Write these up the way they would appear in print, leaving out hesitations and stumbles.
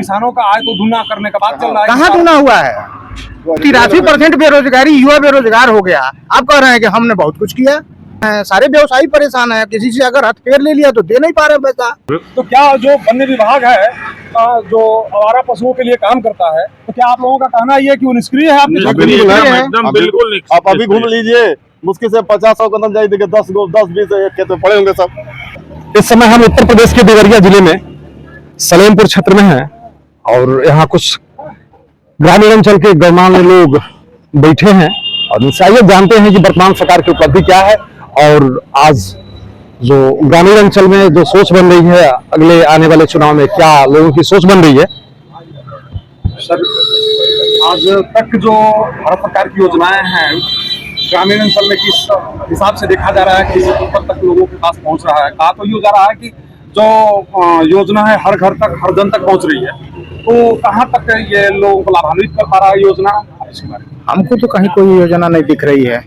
किसानों का आय तो दुगना करने का बात चल रहा है। कहाँ दुगना हुआ है? 83% बेरोजगारी, युवा बेरोजगार हो गया। आप कह रहे हैं कि हमने बहुत कुछ किया। सारे व्यवसायी परेशान है, किसी से अगर हथ फेर ले लिया तो दे नहीं पा रहे पैसा। तो क्या जो वन्य विभाग है जो आवारा पशुओं के लिए काम करता है, तो क्या आप लोगों का कहना ये है कि वो निष्क्रिय है? एकदम बिल्कुल। आप अभी घूम लीजिए, मुश्किल से 50-100 कदम जाइए, 10-20 खेत में पड़े होंगे सब। इस समय हम उत्तर प्रदेश के देवरिया जिले में सलेमपुर क्षेत्र में हैं और यहाँ कुछ ग्रामीण अंचल के गणमान्य लोग बैठे हैं और शायद जानते हैं कि वर्तमान सरकार की उपलब्धि क्या है और आज जो ग्रामीण अंचल में जो सोच बन रही है, अगले आने वाले चुनाव में क्या लोगों की सोच बन रही है। सर, आज तक जो भारत सरकार की योजनाएं हैं ग्रामीण अंचल में किस हिसाब से देखा जा रहा है, किस ऊपर तक लोगों के पास पहुंच रहा है? कहा तो ये जा रहा है कि जो योजना है हर घर तक, हर जन तक पहुंच रही है, तो कहां तक ये लोगों को लाभान्वित कर पा रहा है योजना? हमको तो कहीं कोई योजना नहीं दिख रही है।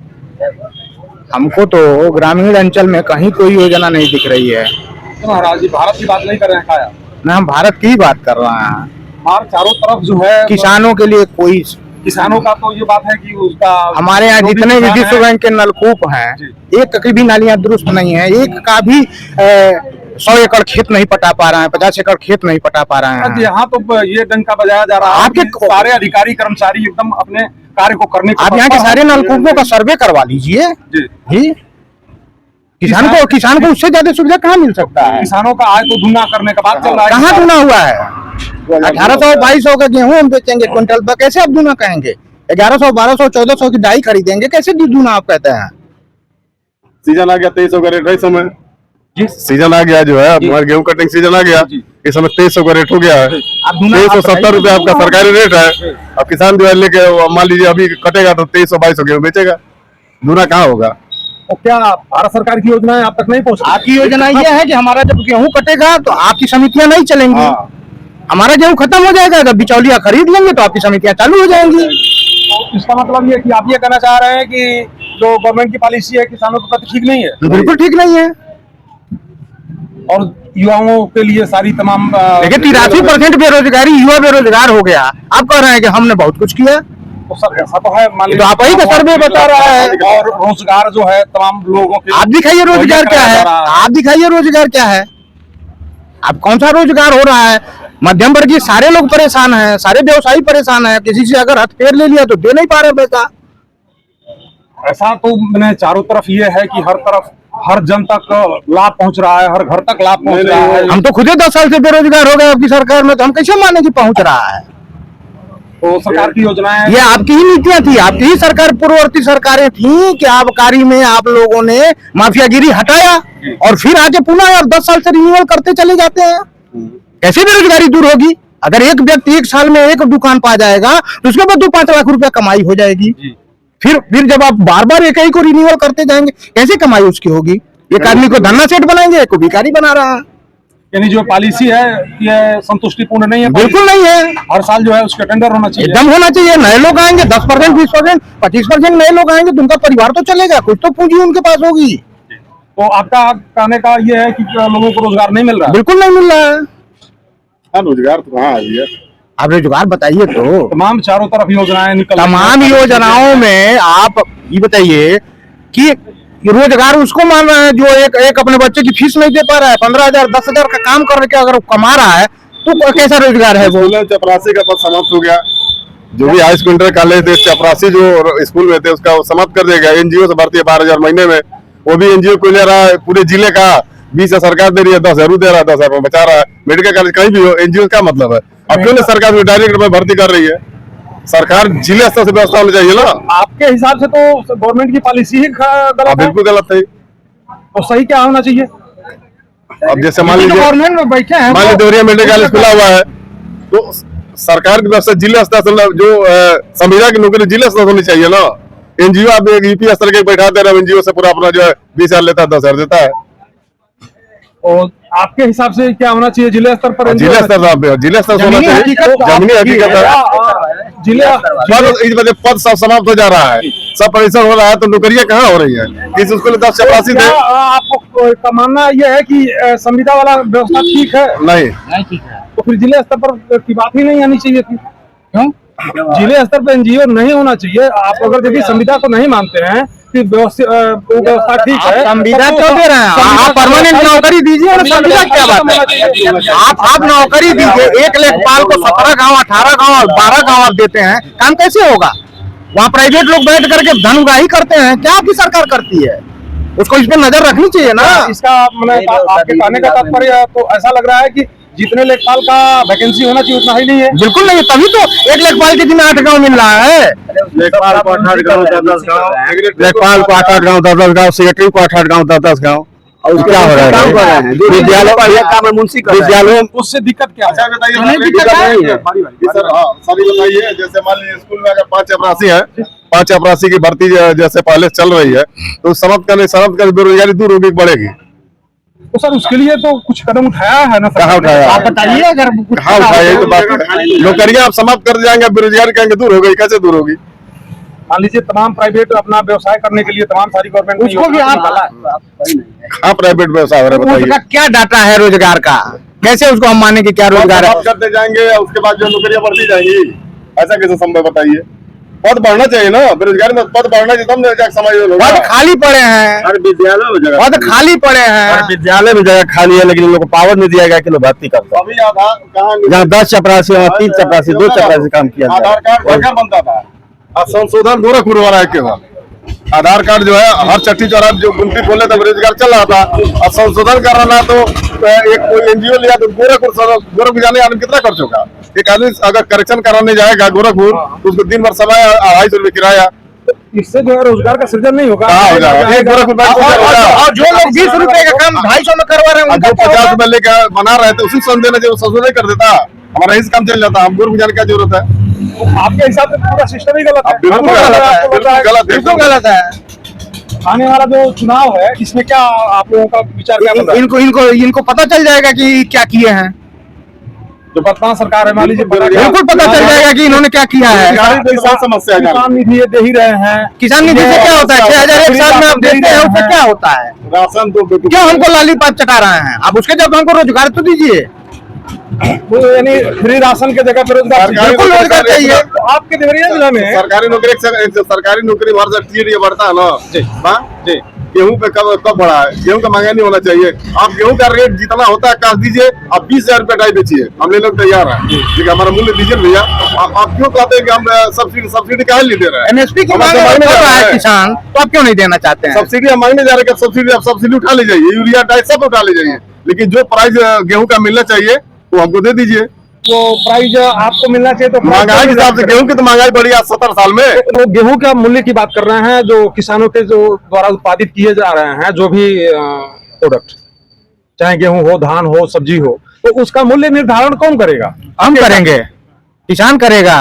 हमको तो ग्रामीण अंचल में कहीं कोई योजना नहीं दिख रही है। तो महाराज जी भारत की बात नहीं कर रहे हैं क्या? ना, हम भारत की बात कर रहे हैं। हमारे चारों तरफ जो है किसानों के लिए कोई, किसानों का तो ये बात है कि उसका हमारे यहाँ जितने भी विश्व बैंक के नलकूप हैं, एक की भी नालियां दुरुस्त नहीं है, एक का भी 100 एकड़ खेत नहीं पटा पा रहे हैं, 50 एकड़ खेत नहीं पटा पा रहे हैं। यहाँ तो ये डंका बजाया जा रहा है आपके सारे अधिकारी कर्मचारी एकदम अपने कार्य को करने। आप यहाँ के सारे नलकूपों का सर्वे करवा लीजिए जी। किसान को उससे ज्यादा सुविधा कहाँ मिल सकता है? किसानों का आय तो दुगना करने का बात चल रहा है। कहाँ दुगना हुआ है? 1800-2200 का गेहूं हम बेचेंगे क्विंटल पर, कैसे आप दुगना कहेंगे? 1100, 1200, 1400 की डाई खरीदेंगे, कैसे दुगना आप कहते हैं? सीजन आ गया 2300 का रेट है। समय सीजन आ गया जो है, हमारे गेहूं कटिंग सीजन आ गया, इस समय 2300 का रेट हो गया है। 2370 रुपए आपका सरकारी रेट है। अब किसान जो है लेके मान लीजिए अभी कटेगा तो 2300-2200 गेहूं बेचेगा, दुगना कहाँ होगा? तो क्या भारत सरकार की योजनाएं आप तक नहीं पहुंच? आपकी योजना ये है कि हमारा जब गेहूं कटेगा तो आपकी समितियां नहीं चलेंगी। हमारा गेहूं खत्म हो जाएगा, जब बिचौलिया खरीद लेंगे तो आपकी समितियां चालू हो जाएंगी। तो इसका मतलब ये कि आप ये कहना चाह रहे हैं कि जो गवर्नमेंट की पॉलिसी है किसानों के प्रति ठीक नहीं है? बिल्कुल ठीक नहीं है। और युवाओं के लिए सारी तमाम देखिए 83% बेरोजगारी, युवा बेरोजगार हो गया। आप कह रहे हैं कि हमने बहुत कुछ किया, तो सर ऐसा तो है, तो आप ही का सर्वे बता रहा है। और रोजगार जो है तमाम लोगों के, आप दिखाइए रोजगार क्या है, आप दिखाइए रोजगार क्या है, आप कौन सा रोजगार हो रहा है? मध्यम वर्गीय सारे लोग परेशान हैं, सारे व्यवसायी परेशान हैं, किसी से अगर हथ फेर ले लिया तो दे नहीं पा रहे पैसा। ऐसा तो मैंने चारों तरफ ये है कि हर तरफ हर जन तक लाभ पहुंच रहा है, हर घर तक लाभ पहुंच रहा है। हम तो खुद ही 10 साल से बेरोजगार हो गए आपकी सरकार में, तो हम कैसे माने कि पहुंच रहा है? तो सरकार की योजनाएं, ये आपकी ही नीतियां थी, आपकी ही सरकार, पूर्ववर्ती सरकारें थी कि आबकारी में आप लोगों ने माफियागिरी हटाया और फिर आके पुनः 10 साल से रिन्यूअल करते चले जाते हैं। कैसे बेरोजगारी दूर होगी? अगर एक व्यक्ति 1 साल में एक दुकान पा जाएगा तो उसके बाद 2-5 लाख रुपया कमाई हो जाएगी। फिर जब आप बार बार एक ही को रिन्यूअल करते जाएंगे, कैसे कमाई उसकी होगी? एक आदमी को धन्ना सेठ बनाएंगे, एक को भिखारी बना रहा है। यानी जो पॉलिसी है ये संतुष्टिपूर्ण नहीं है? बिल्कुल नहीं है। हर साल जो है उसका टेंडर होना चाहिए, एकदम होना चाहिए। नए लोग आएंगे 10%, 20%, 25% नए लोग आएंगे तो उनका परिवार तो चलेगा, कुछ तो पूंजी उनके पास होगी। तो आपका कहने का ये है कि लोगों को रोजगार नहीं मिल रहा? बिल्कुल नहीं मिल रहा है। रोजगार तो कहाँ है? आप रोजगार बताइए तो। तमाम चारों तरफ योजनाएं निकल, तमाम योजनाओं में आप ये बताइए कि रोजगार उसको मान रहे हैं जो एक अपने बच्चे की फीस नहीं दे पा रहा है, 15,000 10,000 का काम करके अगर कमा रहा है तो कैसा रोजगार है? वो चपरासी का पद समाप्त हो गया। जो भी हाई सेकेंडरी कॉलेज थे, चपरासी जो स्कूल में थे उसका समाप्त कर दिया गया। एनजीओ से भर्ती है 12,000 महीने में, वो भी एनजीओ को ले रहा है। पूरे जिले का 20 सरकार दे रही है, 10,000 दे रहा है, 10,000 बचा रहा है। मेडिकल कॉलेज कहीं भी हो, एनजीओ का मतलब है। अब क्यों सरकार डायरेक्ट में भर्ती कर रही है? सरकार जिले स्तर से व्यवस्था होनी चाहिए ना। आपके हिसाब से तो गवर्नमेंट की पॉलिसी ही गलत है? बिल्कुल गलत है। तो सही क्या होना चाहिए? अब जैसे मान लीजिए गवर्नमेंट में बैठे हैं, मान लीजिए देवरिया मेडिकल कॉलेज खुला हुआ है, तो सरकार की तरफ से जिला स्तर से जो संविदा की नौकरी जिला स्तर होनी चाहिए ना। एनजीओ आप यूपी स्तर के बैठा दे रहे हो, एनजीओ से पूरा अपना जो है 20,000 लेता है, 10,000 देता है। और आपके हिसाब से क्या होना चाहिए जिला स्तर पर? जिला स्तर होना चाहिए, जमीनी हकीकत है। पद सब समाप्त हो जा रहा है, सब परिश्रम हो रहा है, तो नौकरियां कहाँ हो रही है? किस उसको 10 चपरासी थे। आपको का मानना यह है कि संविदा वाला व्यवस्था ठीक है? नहीं ठीक है। तो फिर जिले स्तर पर की बात ही नहीं आनी चाहिए थी। क्यों? जिले स्तर पर एनजीओ नहीं होना चाहिए। आप अगर देखिए संविदा को नहीं मानते हैं कि व्यवस्था ठीक है, संविदा क्यों दे रहे हैं? आप परमानेंट नौकरी दीजिए ना, संविदा क्या बात है? आप नौकरी दीजिए, एक लेखपाल को 17 गांव 18 गांव 12 गांव आप देते हैं, काम कैसे होगा? वहाँ प्राइवेट लोग बैठ करके धनउगाही करते हैं, क्या आपकी सरकार करती है? उसको इस पे नजर रखनी चाहिए ना। इसका मैंने आपके कहने का तात्पर्य तो ऐसा लग रहा है कि जितने लेखपाल का वैकेंसी होना चाहिए उतना ही नहीं है। बिल्कुल नहीं, तभी तो एक लेखपाल के दिन 8 गांव मिल रहा है। लेखपाल को 8-8 गाँव 10-10 गाँव, लेखपाल को 8-8 गाँव 10-10 गाँव, सेक्रेटरी को 8-8 गाँव 10-10 गाँव। और क्या हो रहा है? विद्यालयों उससे दिक्कत क्या है? अच्छा बताइए, बताइए जैसे मान लीजिए स्कूल में अगर 5 चपरासी है, 5 चपरासी की भर्ती जैसे पहले चल रही है, तो समाप्त करने बेरोजगारी दूर होगी, बढ़ेगी। तो सर उसके लिए तो कुछ कदम उठाया है ना? कहाँ उठाया? आप बताइए, अगर कहाँ उठाया? तो बात नौकरियां आप समाप्त कर जाएंगे, बेरोजगारी कहेंगे दूर हो गई, कैसे दूर होगी? मान लीजिए तमाम प्राइवेट अपना व्यवसाय करने के लिए तमाम सारी गवर्नमेंट उसको भी आप कहाँ प्राइवेट व्यवसाय हो रहा है उसका बताइए? क्या डाटा है रोजगार का? कैसे उसको हम माने कि क्या रोजगार है? समाप्त करते जाएंगे, उसके बाद जो नौकरियां बढ़ती जाएंगी, ऐसा कैसे संभव बताइए? पद बढ़ना चाहिए ना, बेरोजगारी में पद बढ़ना चाहिए, तब ना समाज में पद खाली पड़े हैं, हर विद्यालय में जगह, पद खाली पड़े हैं। विद्यालय में जगह खाली है, लेकिन इन लोगों को पावर नहीं दिया गया कि लोग भर्ती करते। अभी आधार कहाँ, जहाँ 10 चपरासी, 3 चपरासी, 2 चपरासी काम किया, आधार कार्ड वर्कर बनता था। अब संशोधन गोरखपुर हो रहा है केवल आधार कार्ड जो है हर चट्टी चौराहे जो गुमटी खोले तब बेरोजगार चल रहा था, अब संशोधन कर रहा तो एक कोई एनजीओ लिया तो गोरखपुर जाने आने कितना खर्च होगा? एक आदमी अगर करेक्शन कराने जाएगा गोरखपुर तो उसको दिन भर समय 250 रुपये किराया, इससे जो है रोजगार का सृजन नहीं होगा। कहाँ हो जाएगा? एक गोरखपुर और जो लोग 20 रुपए का काम 250 में करवा रहे हैं, उनका जो 50 रुपए लेकर बना रहे थे उसी समय देना चाहिए, संशोधन कर देता, हमारा इस काम चल जाता, हम गोरखपुर जाने की क्या जरूरत है? आपके हिसाब से पूरा सिस्टम ही गलत है। बिल्कुल गलत है। आने वाला जो चुनाव है इसमें क्या आप लोगों का विचार क्या बन रहा है? इनको पता चल जाएगा कि क्या किए हैं। जो वर्तमान सरकार है मान लीजिए बिल्कुल पता चल जाएगा कि इन्होंने क्या किया है। समस्या किसान निधि ये दे ही रहे हैं। किसान निधि से क्या होता है? 6,000 एक साल में आप देते हैं, उससे क्या होता है? राशन तो क्यों हमको लॉलीपॉप चटा रहे हैं? आप उसके जब हमको रोजगार तो दीजिए। वो यानी फ्री राशन के जगह पे रोजगार, बिल्कुल रोजगार चाहिए। तो आपके देवरिया जिला में सरकारी नौकरी भर बढ़ता है ना जी, गेहूं पे कब बढ़ा है? गेहूं का महंगा नहीं होना चाहिए। आप गेहूं का रेट जितना होता है काट दीजिए, आप 20,000 रुपए ढाई बेचिए, हम लेने को तैयार है, लेकिन हमारा मूल्य दीजिए भैया। आप क्यों कहते हैं कि हम सब्सिडी काहे नहीं दे रहे हैं? एमएसपी की मांग कर रहा है किसान, तो आप क्यों नहीं देना चाहते हैं? सब्सिडी हम मांगने जा रहे हैं, सब्सिडी उठा ले जाइए, यूरिया डाई सब उठा ले जाइए, लेकिन जो प्राइस गेहूं का मिलना चाहिए वो हमको दे दीजिए। वो प्राइस आपको मिलना चाहिए। तो महंगाई के हिसाब से गेहूं की तो महंगाई बढ़ी है 70 साल में। तो गेहूं का मूल्य की बात कर रहे हैं, जो किसानों के जो द्वारा उत्पादित किए जा रहे हैं जो भी प्रोडक्ट, चाहे गेहूं हो, धान हो, सब्जी हो, तो उसका मूल्य निर्धारण कौन करेगा? हम करेंगे, किसान करेगा।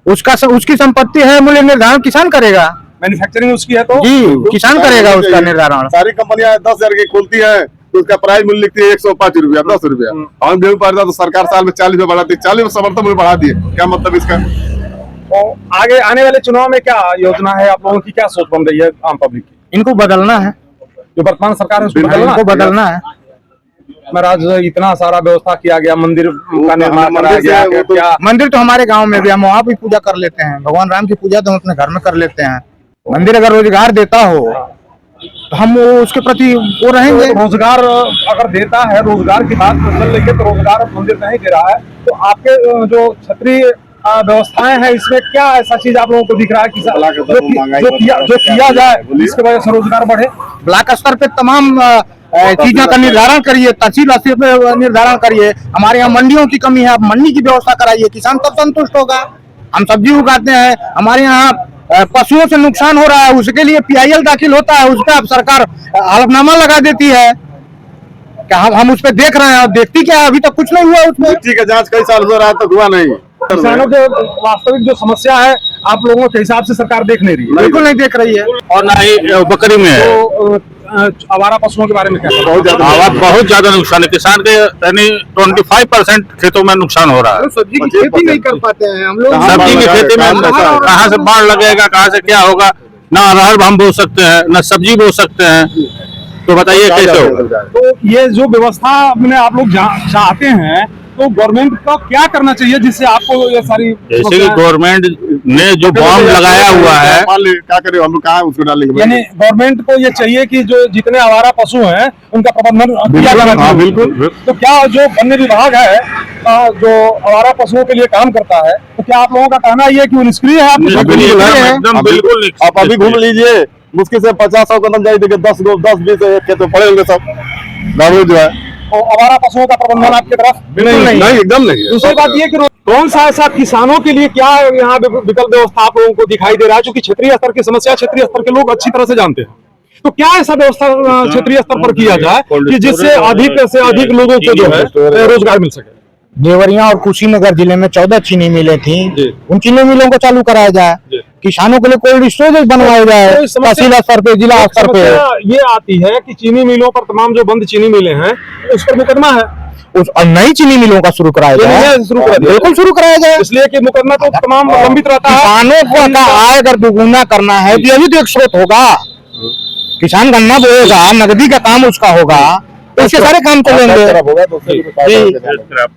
उसकी संपत्ति है, मूल्य निर्धारण किसान करेगा। मैन्युफैक्चरिंग उसकी है तो जी, किसान करेगा उसका निर्धारण। सारी कंपनियां 10,000 की खोलती है तो उसका प्राइस मूल्य लिखती है 105 रुपया, 10 रुपया। हम गेहूं पाता तो सरकार साल में 40 रुपये बढ़ाती है, 40 में समर्थन मूल्य बढ़ा दिए, क्या मतलब इसका? तो आगे आने वाले चुनाव में क्या योजना है? आप लोगों की क्या सोच बन रही है आम पब्लिक की? इनको बदलना है, जो वर्तमान सरकार है उसको बदलना इनको बदलना है। महाराज इतना सारा व्यवस्था किया गया, मंदिर का निर्माण कराया गया, क्या मंदिर तो हमारे गांव में भी, हम वहाँ भी पूजा कर लेते हैं। भगवान राम की पूजा तो हम अपने घर में कर लेते हैं। मंदिर अगर रोजगार देता हो तो हम उसके प्रति वो रहेंगे। रोजगार अगर देता है, रोजगार की बात चल रही है तो रोजगार मंदिर नहीं दे रहा है, तो आपके जो क्षेत्रीय व्यवस्थाएं हैं इसमें क्या ऐसा चीज आप लोगों को दिख रहा है कि जो किया जाए जिसकी वजह से रोजगार बढ़े? ब्लॉक स्तर पे तमाम चीजों का निर्धारण करिए, तहसील स्तर पे निर्धारण करिए। हमारे यहाँ मंडियों की कमी है, आप मंडी की व्यवस्था कराइए, किसान तब संतुष्ट होगा। हम सब्जी उगाते हैं, हमारे यहाँ पशुओं से नुकसान हो रहा है, उसके लिए PIL दाखिल होता है, उस पर अब सरकार हलफनामा लगा देती है। क्या हम उस पर देख रहे हैं? देखती क्या, अभी तक कुछ नहीं हुआ उसमें। मिट्टी का जांच कई साल हो रहा है तो हुआ नहीं। किसानों के वास्तविक जो समस्या है आप लोगों के हिसाब से सरकार देख नहीं रही है। बिल्कुल नहीं देख रही है। और ना ही बकरी में है। तो आवारा पशुओं के बारे में क्या? बहुत ज्यादा नुकसान है किसान के, यानी 25% खेतों में नुकसान हो रहा है। सब्जी की खेती नहीं कर पाते हैं हम लोग। सब्जी की खेती में कहाँ से बाढ़ लगेगा, कहाँ से क्या होगा, ना अरहर हम बो सकते हैं, ना सब्जी बो सकते हैं, तो बताइए कैसे होगा? तो ये जो व्यवस्था में आप लोग चाहते हैं तो गवर्नमेंट को क्या करना चाहिए जिससे आपको ये सारी जैसे कि समस्याएं- गवर्नमेंट ने जो बॉम्ब लगाया हुआ है, मान ली क्या करें हम लोग, कहाँ उसको डालेंगे? यानी गवर्नमेंट को ये चाहिए कि जो जितने आवारा पशु हैं उनका प्रबंधन किया जाना हाँ, चाहिए। बिल्कुल। तो क्या जो वन्य विभाग है जो आवारा पशुओं के लिए काम करता है, तो क्या आप लोगों का कहना ये है कि वो निष्क्रिय है? आपको निष्क्रिय बिल्कुल है, है। एकदम बिल्कुल आप अभी घूम लीजिए, मुश्किल से 50-100 कदम जाइए, देखिए 10-20 खेत में पड़े होंगे सब गाड़ू जो है। तो आवारा पशुओं का प्रबंधन आपकी तरफ नहीं, एकदम नहीं है। दूसरी बात ये कि कौन सा ऐसा किसानों के लिए क्या यहाँ विकल्प व्यवस्था आप लोगों को दिखाई दे रहा है, क्योंकि क्षेत्रीय स्तर की समस्या क्षेत्रीय स्तर के लोग अच्छी तरह से जानते हैं, तो क्या ऐसा व्यवस्था क्षेत्रीय स्तर पर किया जाए कि जिससे अधिक से अधिक लोगों को जो है रोजगार मिल सके? देवरिया और कुशीनगर जिले में 14 चीनी मिलें थी, उन चीनी मिलों को चालू कराया जाए, किसानों के लिए कोल्ड स्टोरेज बनवाया जाए, तो इस समस्या- तहसील स्तर पे, जिला स्तर पे। समस्या ये आती है कि चीनी मिलों पर तमाम जो बंद चीनी मिलें हैं उस पर मुकदमा है, उस और नई चीनी मिलों का शुरू कराया ये नहीं जाए, है, शुरू करा दिया। बिल्कुल शुरू कराया जाए। इसलिए कि मुकदमा तो तमाम लंबित रहता है। किसानों का आय अगर दुगुना करना है तो यही तो एक स्रोत होगा। किसान गन्ना बोएगा, नकदी का काम उसका होगा, तो उसके सारे काम चलेंगे।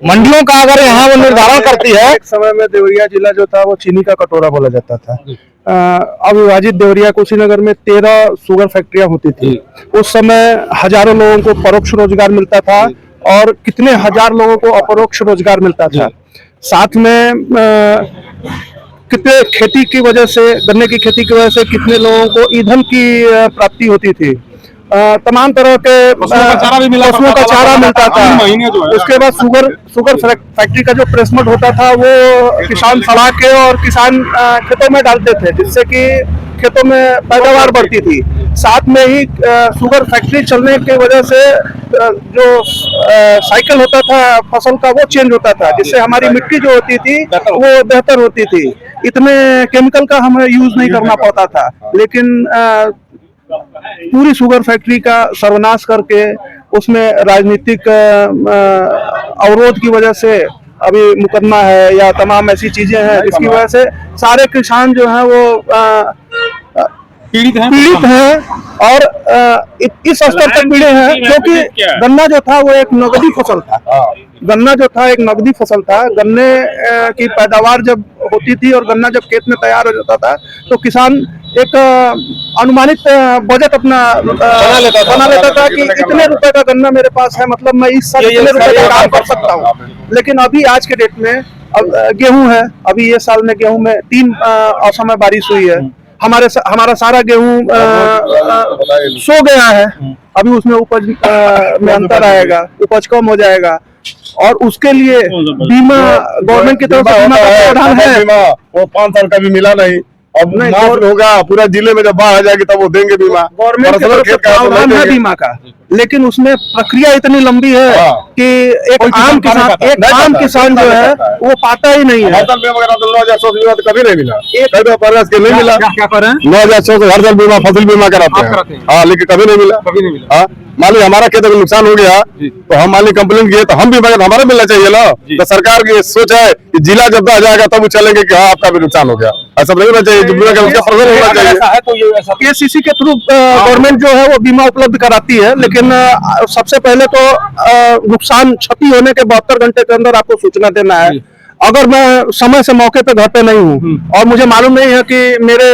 मंडियों का अगर यहाँ वो निर्धारण करती है। एक समय में देवरिया जिला जो था वो चीनी का कटोरा बोला जाता था। अविभाजित देवरिया कुशीनगर में 13 शुगर फैक्ट्रियां होती थी। उस समय हजारों लोगों को परोक्ष रोजगार मिलता था और कितने हजार लोगों को अपरोक्ष रोजगार मिलता था। साथ में कितने खेती की वजह से, गन्ने की खेती की वजह से कितने लोगों को ईंधन की प्राप्ति होती थी। तमाम तरह के पशुओं का चारा भी मिला पशुओं का करता था, चारा मिलता था। 3 महीने जो है। उसके बाद शुगर फैक्ट्री का जो प्रेसमेंट होता था वो किसान सड़ा के और किसान खेतों में डालते थे, जिससे कि खेतों में पैदावार बढ़ती थी। साथ में ही शुगर फैक्ट्री चलने की वजह से जो साइकिल होता था फसल का वो चेंज होता था, जिससे हमारी मिट्टी जो होती थी वो बेहतर होती थी। इतने केमिकल का हमें यूज नहीं करना पड़ता था। लेकिन पूरी शुगर फैक्ट्री का सर्वनाश करके उसमें राजनीतिक अवरोध की वजह से अभी मुकदमा है या तमाम ऐसी चीजें हैं जिसकी वजह से सारे किसान जो हैं वो पीड़ित हैं और इस स्तर तक पीड़ित हैं, क्योंकि गन्ना जो था वो एक नगदी फसल था। गन्ना जो था एक नगदी फसल था। गन्ने की पैदावार जब होती थी और गन्ना जब खेत में तैयार हो जाता था तो किसान एक अनुमानित बजट अपना बना लेता था कि इतने रुपए का गन्ना मेरे पास है, मतलब मैं इस साल इतने रुपए का काम कर सकता हूँ। लेकिन अभी आज के डेट में अब गेहूं है, अभी ये साल में गेहूं में 3 असमय बारिश हुई है। हमारा सारा गेहूं सो गया है। अभी उसमें उपज में अंतर आएगा, उपज कम हो जाएगा और उसके लिए बीमा गवर्नमेंट की तरफ से बीमा का प्रावधान है। वो 5 साल का भी मिला नहीं। अब नहीं, माफ होगा पूरा जिले में, जब बाढ़ आ जाएगी तब वो देंगे बीमा। गवर्नमेंट की तरफ से प्रावधान है बीमा का, लेकिन उसमें प्रक्रिया इतनी लंबी है कि एक आम किसान जो है वो पाता ही नहीं है। फसल बीमा वगैरह तो 9,100 बीमा तो कभी नहीं मिला, नहीं मिला। क्या कर रहे हैं? 9,100 से हर साल बीमा, फसल बीमा कराते हैं। हाँ, लेकिन कभी नहीं मिला। हाँ, मान ली हमारा खेत अगर नुकसान हो गया तो हम मान ली कंप्लेन किए तो हम भी हमारा मिलना चाहिए ना। तो सरकार की सोच है कि जिला जब आ जाएगा तब वो चलेंगे कि हाँ आपका भी नुकसान हो गया, ऐसा नहीं होना चाहिए। उसका प्रबंधन होना चाहिए। केसीसी के थ्रू गवर्नमेंट जो है वो बीमा उपलब्ध कराती है, लेकिन सबसे पहले तो नुकसान क्षति होने के 72 घंटे के अंदर आपको सूचना देना है। अगर मैं समय से मौके पे घर पे नहीं हूँ और मुझे मालूम नहीं है कि मेरे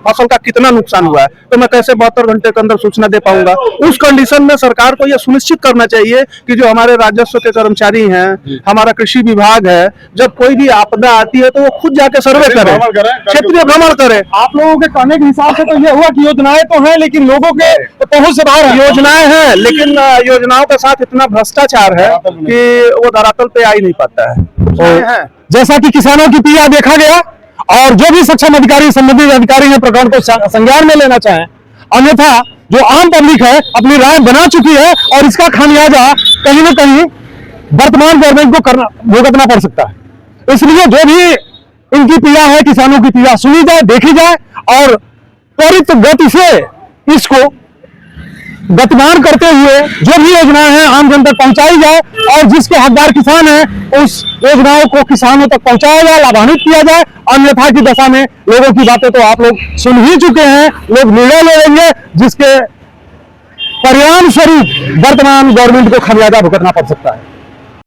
फसल का कितना नुकसान हुआ है, तो मैं कैसे 72 घंटे के अंदर सूचना दे पाऊंगा। उस कंडीशन में सरकार को यह सुनिश्चित करना चाहिए कि जो हमारे राजस्व के कर्मचारी हैं, हमारा कृषि विभाग है, जब कोई भी आपदा आती है तो वो खुद जाके सर्वे करे, क्षेत्रीय भ्रमण करे। आप लोगों के कहने के हिसाब से तो ये हुआ कि योजनाएं तो हैं लेकिन लोगों के पहुंच से बाहर है। योजनाएं हैं लेकिन योजनाओं के साथ इतना भ्रष्टाचार है कि वो धरातल पे आ ही नहीं पाता है। जैसा कि किसानों की पीड़ा देखा गया और जो भी सक्षम अधिकारी, संबंधित अधिकारी हैं, प्रकरण को संज्ञान में लेना चाहें, अन्यथा जो आम पब्लिक है अपनी राय बना चुकी है और इसका खामियाजा कहीं न कहीं वर्तमान गवर्नमेंट को भुगतना पड़ सकता है। इसलिए जो भी इनकी पीड़ा है, किसानों की पीड़ा सुनी जाए, देखी जाए और त्वरित गति से इसको गतिमान करते हुए जो भी योजनाएं हैं आम जन तक पहुंचाई जाए और जिसके हकदार किसान हैं उस योजनाओं को किसानों तक पहुंचाया जाए, लाभान्वित किया जाए। अन्यथा की दशा में लोगों की बातें तो आप लोग सुन ही चुके हैं, लोग निर्णय ले लेंगे जिसके परिणाम स्वरूप वर्तमान गवर्नमेंट को खामियाजा भुगतना पड़ सकता है।